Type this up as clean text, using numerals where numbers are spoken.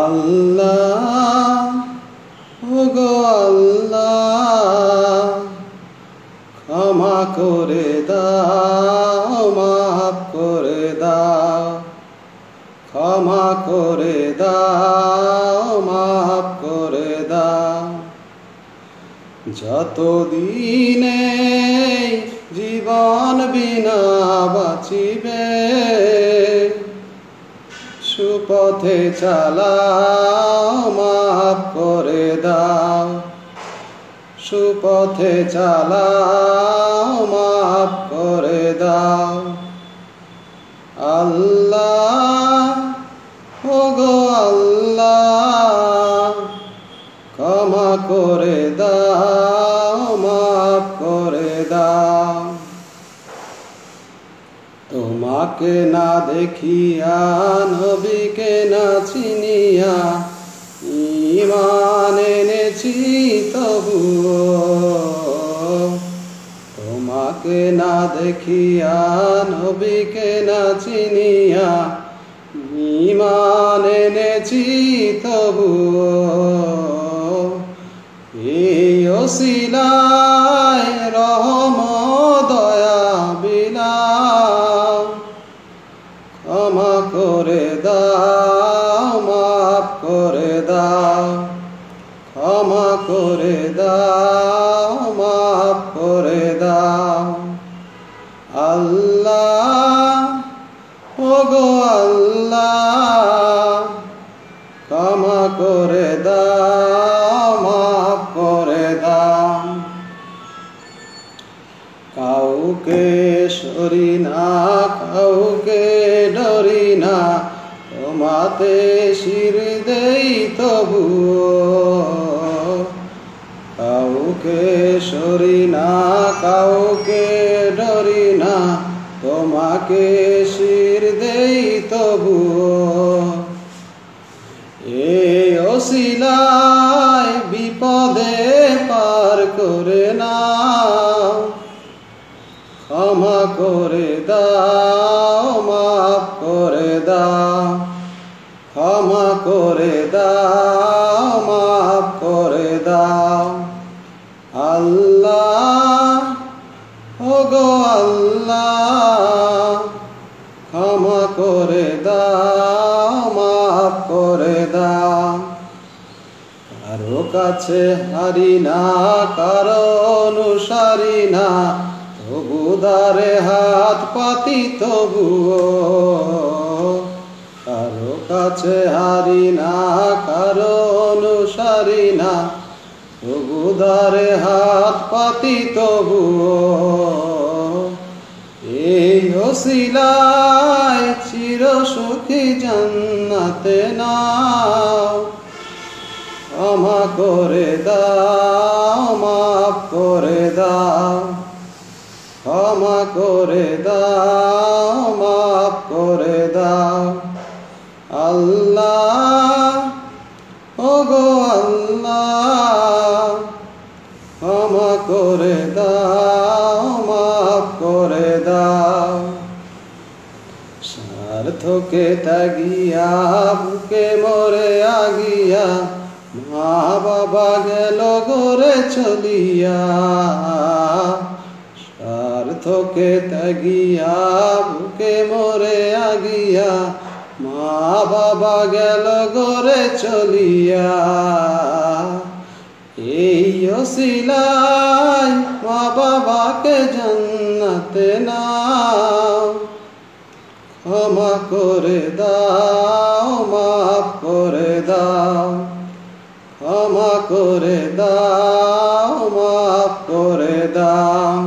আল্লাহ ওগো আল্লাহ ক্ষমা করে দাও, মাফ করে দাও, ক্ষমা করে দাও, মাফ করে দাও। যতদিনে জীবন বিনা বাঁচিবে, সুপথে চালাও, মাফ করে দাও, সুপথে চালাও, মাফ করে দাও। আল্লাহ ওগো আল্লাহ ক্ষমা করে দাও, মাফ করে দাও। তোমাকে না দেখিয়া, নবীকে না চিনিয়া ঈমান এনেছি তবুও, তোমাকে না দেখিয়া, নবীকে না চিনিয়া ঈমান এনেছি তবুও। এই ওসিলায় রহম দয়া বিলাও, ক্ষমা করে দাও, মাফ করে দাও, ক্ষমা করে দাও, মাফ করে দাও। আল্লাহ ওগো আল্লাহ ক্ষমা করে দাও, মাফ করে দাও। কাউকে সরি না, কাউকে ডরি না, তোমাতে শির দেই তবুও। কাউকে সরি না, কাউকে ডরি না, তোমাকে শির দেই তবুও। এই ওসিলায় বিপদে পার করে নাও, ক্ষমা করে দাও, মাফ করে দাও, ক্ষমা করে দাও, মাফ করে দাও। আল্লাহ ওগো আল্লাহ ক্ষমা করে দাও, মাফ করে দাও। কারো কাছে হারি না, কারো অনুসারী না, তবু দ্বারে হাত পাতি তবুও। কারো কাছে হারি না, কারো অনুসারী না, তবু দ্বারে হাত পাতি তবুও। এই ওসিলায় চির সুখী জান্নাতে নাও, ক্ষমা করে দাও, মাফ করে দাও, ক্ষমা করে দাও, মাফ করে দাও। আল্লাহ ওগো আল্লাহ ক্ষমা করে দাও, মাফ করে দাও। স্বার্থকে ত্যাগিয়া বুকে মরে আগিয়া, মা বাবা গেল ঘরে চলিয়া। স্বার্থকে ত্যাগিয়া বুকে মরে আগিয়া, মা বাবা গেল ঘরে চলিয়া। এই ওসিলায় মা বাবাকে জান্নাতে নাও, ক্ষমা করে দাও, মাফ করে দাও, ক্ষমা করে দাও, মাফ করে দাও।